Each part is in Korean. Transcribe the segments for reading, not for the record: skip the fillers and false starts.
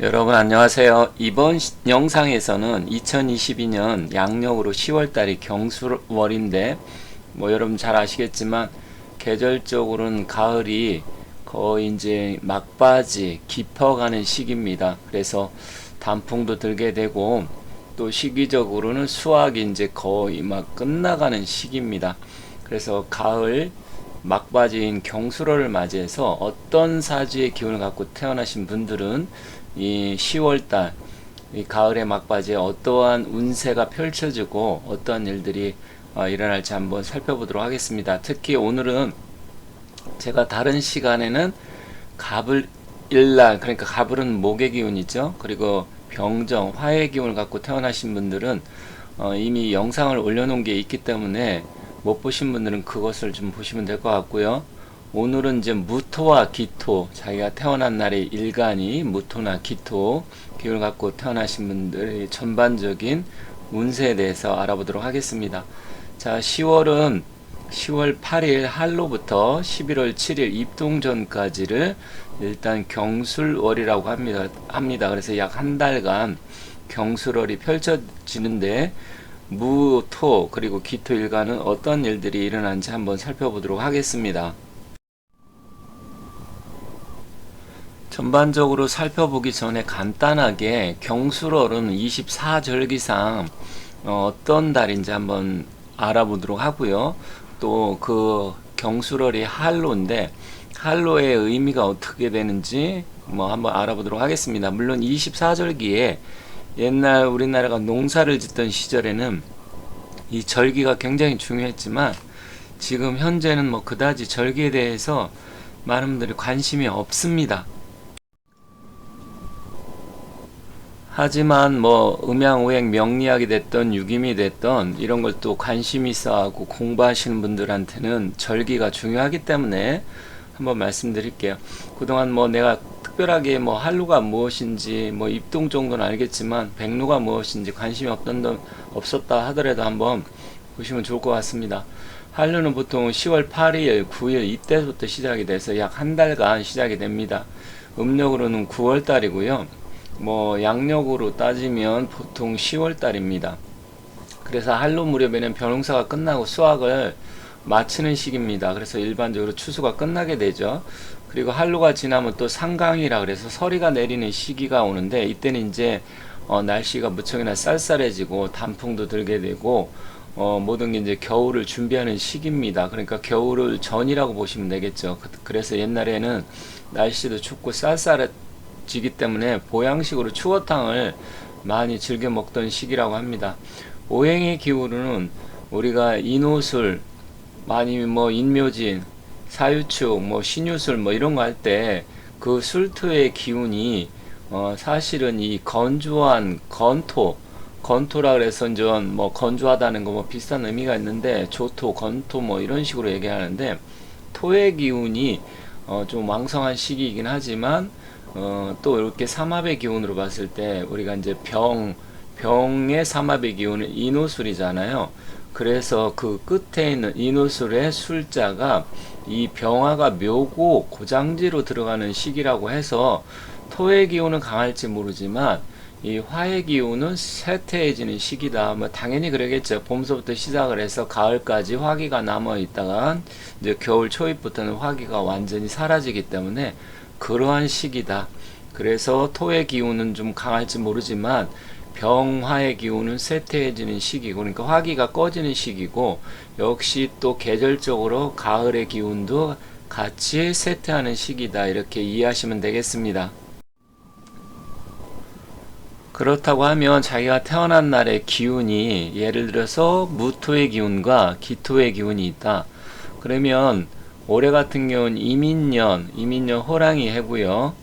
여러분 안녕하세요. 이번 영상에서는 2022년 양력으로 10월달이 경술월인데 여러분 잘 아시겠지만 계절적으로는 가을이 거의 이제 막바지 깊어가는 시기입니다. 그래서 단풍도 들게 되고 또 시기적으로는 수확이 이제 거의 막 끝나가는 시기입니다. 그래서 가을 막바지인 경술월을 맞이해서 어떤 사주의 기운을 갖고 태어나신 분들은 이 10월달 이 가을의 막바지에 어떠한 운세가 펼쳐지고 어떠한 일들이 일어날지 한번 살펴보도록 하겠습니다. 특히 오늘은 제가 다른 시간에는 갑을일날, 그러니까 갑을은 목의 기운이죠. 그리고 병정 화의 기운을 갖고 태어나신 분들은 이미 영상을 올려놓은 게 있기 때문에 못 보신 분들은 그것을 좀 보시면 될 것 같고요. 오늘은 이제 무토와 기토, 자기가 태어난 날의 일간이 무토나 기토 기운을 갖고 태어나신 분들의 전반적인 운세에 대해서 알아보도록 하겠습니다. 자, 10월은 10월 8일 한로부터 11월 7일 입동전까지를 일단 경술월이라고 합니다. 그래서 약 한 달간 경술월이 펼쳐지는데 무, 토, 그리고 기토 일간은 어떤 일들이 일어난지 한번 살펴보도록 하겠습니다. 전반적으로 살펴보기 전에 간단하게 경술월은 24절기상 어떤 달인지 한번 알아보도록 하고요. 또 그 경술월이 한로인데 한로의 의미가 어떻게 되는지 한번 알아보도록 하겠습니다. 물론 24절기에 옛날 우리나라가 농사를 짓던 시절에는 이 절기가 굉장히 중요했지만 지금 현재는 그다지 절기에 대해서 많은 분들이 관심이 없습니다. 하지만 음양오행 명리학이 됐던 유기이 됐던 이런 걸 또 관심이 있어하고 공부하시는 분들한테는 절기가 중요하기 때문에 한번 말씀드릴게요. 그동안 내가 특별하게 한루가 무엇인지 입동 정도는 알겠지만 백루가 무엇인지 관심이 없었다 하더라도 한번 보시면 좋을 것 같습니다. 한루는 보통 10월 8일, 9일 이때부터 시작이 돼서 약 한 달간 시작이 됩니다. 음력으로는 9월 달이고요. 양력으로 따지면 보통 10월 달입니다. 그래서 한로 무렵에는 벼농사가 끝나고 수확을 마치는 시기입니다. 그래서 일반적으로 추수가 끝나게 되죠. 그리고 한로가 지나면 또 상강이라 그래서 서리가 내리는 시기가 오는데 이때는 이제 날씨가 무척이나 쌀쌀해지고 단풍도 들게 되고 모든 게 이제 겨울을 준비하는 시기입니다. 그러니까 겨울을 전이라고 보시면 되겠죠. 그래서 옛날에는 날씨도 춥고 쌀쌀해지기 때문에 보양식으로 추어탕을 많이 즐겨 먹던 시기라고 합니다. 오행의 기운은 우리가 인호술 아니면 인묘진, 사유축, 신유술 이런 거 할 때 그 술토의 기운이 사실은 이 건조한 건토라 그래서 좀 건조하다는 거 비슷한 의미가 있는데 조토, 건토 이런 식으로 얘기하는데 토의 기운이 좀 왕성한 시기이긴 하지만 또 이렇게 삼합의 기운으로 봤을 때 우리가 이제 병의 삼합의 기운은 인호술이잖아요. 그래서 그 끝에 있는 인호술의 술자가 이 병화가 묘고 고장지로 들어가는 시기라고 해서 토의 기운은 강할지 모르지만 이 화의 기운은 쇠퇴해지는 시기다. 당연히 그러겠죠. 봄서부터 시작을 해서 가을까지 화기가 남아 있다가 이제 겨울 초입부터는 화기가 완전히 사라지기 때문에 그러한 시기다. 그래서 토의 기운은 좀 강할지 모르지만 병화의 기운은 쇠퇴해지는 시기고, 그러니까 화기가 꺼지는 시기고, 역시 또 계절적으로 가을의 기운도 같이 쇠퇴하는 시기다. 이렇게 이해하시면 되겠습니다. 그렇다고 하면 자기가 태어난 날의 기운이 예를 들어서 무토의 기운과 기토의 기운이 있다. 그러면 올해 같은 경우는 이민년 호랑이 해고요.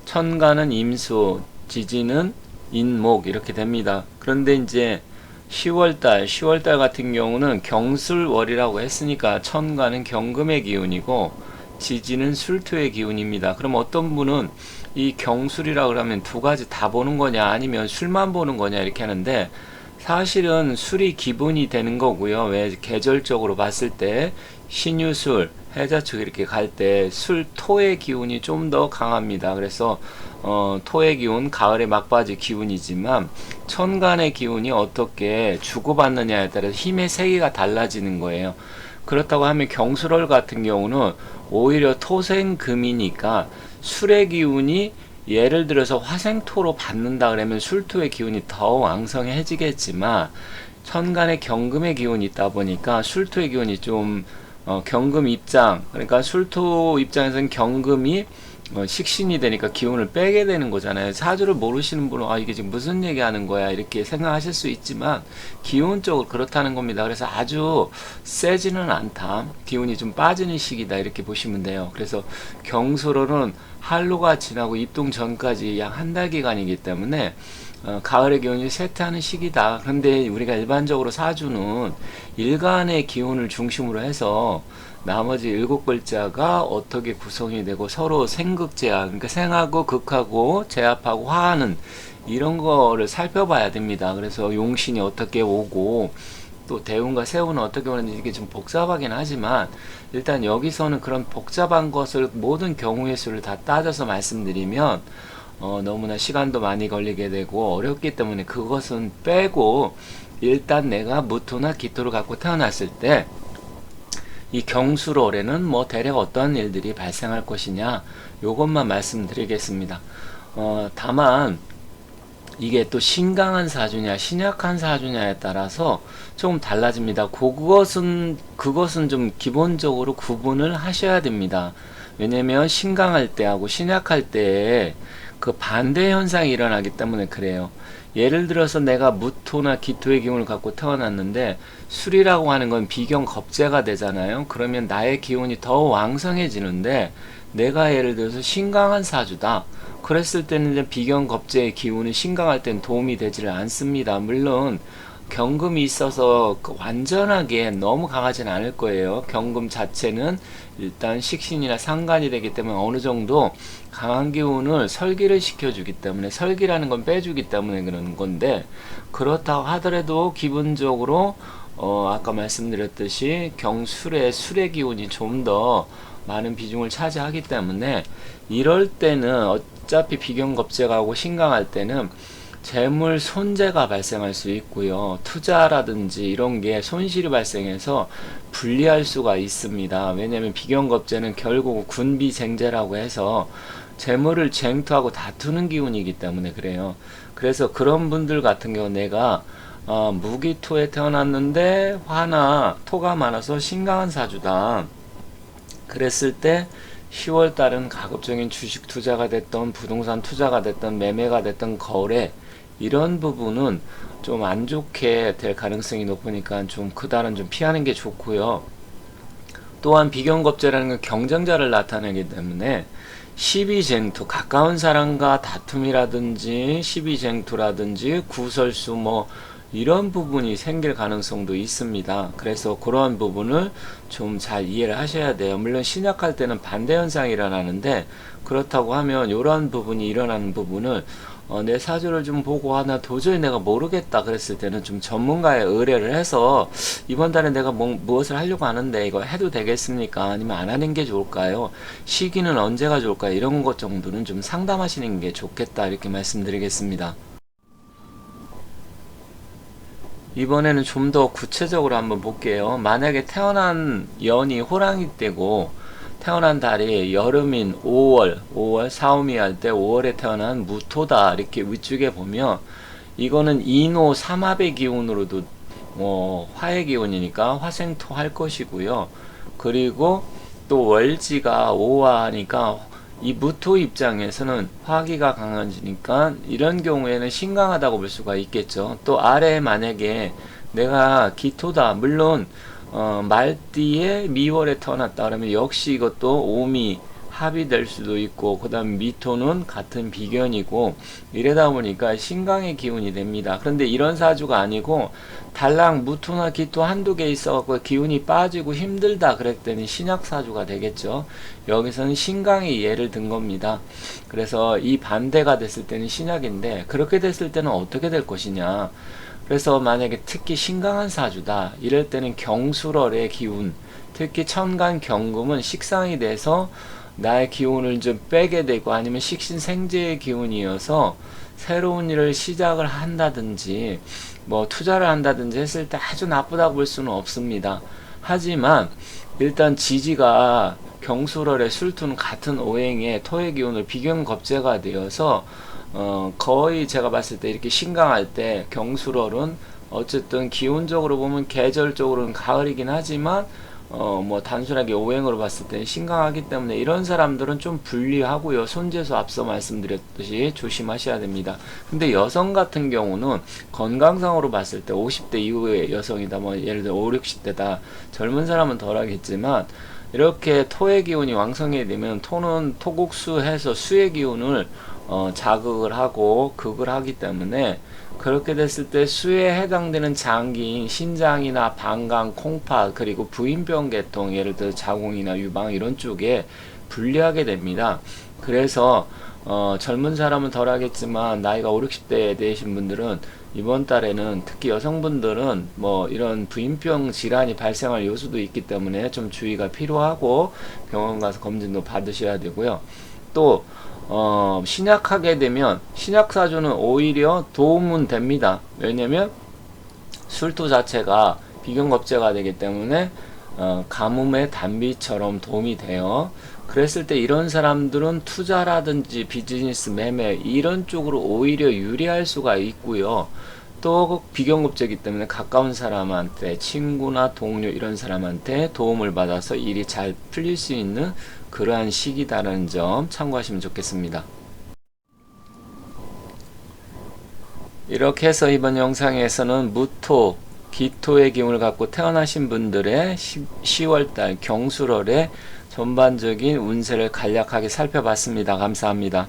천간은 임수, 지지는 인목 이렇게 됩니다. 그런데 이제 10월달 같은 경우는 경술월이라고 했으니까 천간은 경금의 기운이고 지지는 술토의 기운입니다. 그럼 어떤 분은 이 경술이라 그러면 두 가지 다 보는 거냐 아니면 술만 보는 거냐 이렇게 하는데 사실은 술이 기본이 되는 거고요. 왜 계절적으로 봤을 때 신유술, 해자 측 이렇게 갈 때 술토의 기운이 좀 더 강합니다. 그래서 토의 기운, 가을의 막바지 기운이지만 천간의 기운이 어떻게 주고받느냐에 따라서 힘의 세기가 달라지는 거예요. 그렇다고 하면 경술월 같은 경우는 오히려 토생금이니까 술의 기운이 예를 들어서 화생토로 받는다 그러면 술토의 기운이 더 왕성해지겠지만 천간에 경금의 기운이 있다 보니까 술토의 기운이 좀 경금 입장, 그러니까 술토 입장에서는 경금이 식신이 되니까 기운을 빼게 되는 거잖아요. 사주를 모르시는 분은 이게 지금 무슨 얘기하는 거야 이렇게 생각하실 수 있지만 기운적으로 그렇다는 겁니다. 그래서 아주 세지는 않다, 기운이 좀 빠지는 시기다 이렇게 보시면 돼요. 그래서 경수로는 한로가 지나고 입동 전까지 약 한 달 기간이기 때문에 가을의 기운이 쇠퇴하는 시기다. 그런데 우리가 일반적으로 사주는 일간의 기운을 중심으로 해서 나머지 7글자가 어떻게 구성이 되고 서로 생극제합, 그러니까 생하고 극하고 제합하고 화하는 이런 거를 살펴봐야 됩니다. 그래서 용신이 어떻게 오고 또 대운과 세운은 어떻게 오는지 이게 좀 복잡하긴 하지만 일단 여기서는 그런 복잡한 것을 모든 경우의 수를 다 따져서 말씀드리면 너무나 시간도 많이 걸리게 되고 어렵기 때문에 그것은 빼고 일단 내가 무토나 기토를 갖고 태어났을 때 이 경술월에는 뭐 대략 어떤 일들이 발생할 것이냐 요것만 말씀드리겠습니다. 다만 이게 또 신강한 사주냐 신약한 사주냐에 따라서 조금 달라집니다. 그것은 좀 기본적으로 구분을 하셔야 됩니다. 왜냐면 신강할 때하고 신약할 때에 그 반대 현상이 일어나기 때문에 그래요. 예를 들어서 내가 무토나 기토의 기운을 갖고 태어났는데 술이라고 하는 건 비경겁제가 되잖아요. 그러면 나의 기운이 더 왕성해지는데 내가 예를 들어서 신강한 사주다. 그랬을 때는 이제 비경겁제의 기운은 신강할 땐 도움이 되지를 않습니다. 물론 경금이 있어서 완전하게 너무 강하진 않을 거예요. 경금 자체는 일단 식신이나 상간이 되기 때문에 어느 정도 강한 기운을 설기를 시켜주기 때문에, 설기라는 건 빼주기 때문에 그러는 건데, 그렇다고 하더라도 기본적으로 아까 말씀드렸듯이 술의 기운이 좀 더 많은 비중을 차지하기 때문에 이럴 때는 어차피 비경겁제가 하고 신강할 때는 재물 손재가 발생할 수 있고요. 투자라든지 이런 게 손실이 발생해서 불리할 수가 있습니다. 왜냐하면 비경겁제는 결국 군비쟁제라고 해서 재물을 쟁투하고 다투는 기운이기 때문에 그래요. 그래서 그런 분들 같은 경우 내가 무기토에 태어났는데 화나 토가 많아서 신강한 사주다. 그랬을 때 10월 달은 가급적인 주식 투자가 됐던 부동산 투자가 됐던 매매가 됐던 거래 이런 부분은 좀 안 좋게 될 가능성이 높으니까 좀 그달은 좀 피하는 게 좋고요. 또한 비경겁제라는 건 경쟁자를 나타내기 때문에 시비쟁투, 가까운 사람과 다툼이라든지 시비쟁투라든지 구설수 뭐 이런 부분이 생길 가능성도 있습니다. 그래서 그러한 부분을 좀 잘 이해를 하셔야 돼요. 물론 신약할 때는 반대 현상이 일어나는데 그렇다고 하면 이러한 부분이 일어나는 부분을 내 사주를 좀 보고 나 도저히 내가 모르겠다 그랬을 때는 좀 전문가의 의뢰를 해서 이번 달에 내가 무엇을 하려고 하는데 이거 해도 되겠습니까? 아니면 안 하는 게 좋을까요? 시기는 언제가 좋을까요? 이런 것 정도는 좀 상담하시는 게 좋겠다 이렇게 말씀드리겠습니다. 이번에는 좀 더 구체적으로 한번 볼게요. 만약에 태어난 연이 호랑이 때고 태어난 달이 여름인 5월 사오미 할 때 5월에 태어난 무토다 이렇게 위쪽에 보면 이거는 인호 삼합의 기운으로도 화의 기운이니까 화생토 할 것이고요. 그리고 또 월지가 오화니까 이 무토 입장에서는 화기가 강해지니까 이런 경우에는 신강하다고 볼 수가 있겠죠. 또 아래에 만약에 내가 기토다, 물론 말띠에 미월에 태어났다 그러면 역시 이것도 오미 합이 될 수도 있고, 그 다음 미토는 같은 비견이고 이러다 보니까 신강의 기운이 됩니다. 그런데 이런 사주가 아니고 달랑 무토나 기토 한두 개 있어갖고 기운이 빠지고 힘들다 그랬더니 신약 사주가 되겠죠. 여기서는 신강이 예를 든 겁니다. 그래서 이 반대가 됐을 때는 신약인데, 그렇게 됐을 때는 어떻게 될 것이냐. 그래서 만약에 특히 신강한 사주다 이럴 때는 경술월의 기운, 특히 천간 경금은 식상이 돼서 나의 기운을 좀 빼게 되고 아니면 식신생재의 기운이어서 새로운 일을 시작을 한다든지 뭐 투자를 한다든지 했을 때 아주 나쁘다고 볼 수는 없습니다. 하지만 일단 지지가 경술월의 술토는 같은 오행에 토의 기운을 비견겁제가 되어서 거의 제가 봤을 때 이렇게 신강할 때 경술월은 어쨌든 기운적으로 보면 계절적으로는 가을이긴 하지만 뭐 단순하게 오행으로 봤을 때 신강하기 때문에 이런 사람들은 좀 불리하고요. 손재수 앞서 말씀드렸듯이 조심하셔야 됩니다. 근데 여성 같은 경우는 건강상으로 봤을 때 50대 이후의 여성이다, 뭐 예를 들어 5, 60대다, 젊은 사람은 덜 하겠지만 이렇게 토의 기운이 왕성하게 되면 토는 토국수해서 수의 기운을 자극을 하고 극을 하기 때문에 그렇게 됐을 때 수에 해당되는 장기인 신장이나 방광, 콩팥, 그리고 부인병 계통, 예를 들어 자궁이나 유방 이런 쪽에 불리하게 됩니다. 그래서 젊은 사람은 덜 하겠지만 나이가 5, 60대 되신 분들은 이번 달에는 특히 여성분들은 뭐 이런 부인병 질환이 발생할 요소도 있기 때문에 좀 주의가 필요하고 병원 가서 검진도 받으셔야 되고요. 또 신약하게 되면 신약사주는 오히려 도움은 됩니다. 왜냐면 술토 자체가 비견겁제가 되기 때문에 가뭄의 단비처럼 도움이 돼요. 그랬을 때 이런 사람들은 투자라든지 비즈니스 매매 이런 쪽으로 오히려 유리할 수가 있고요. 또 비견겁제이기 때문에 가까운 사람한테 친구나 동료 이런 사람한테 도움을 받아서 일이 잘 풀릴 수 있는 그러한 시기다라는 점 참고하시면 좋겠습니다. 이렇게 해서 이번 영상에서는 무토, 기토의 기운을 갖고 태어나신 분들의 10월달 경술월의 전반적인 운세를 간략하게 살펴봤습니다. 감사합니다.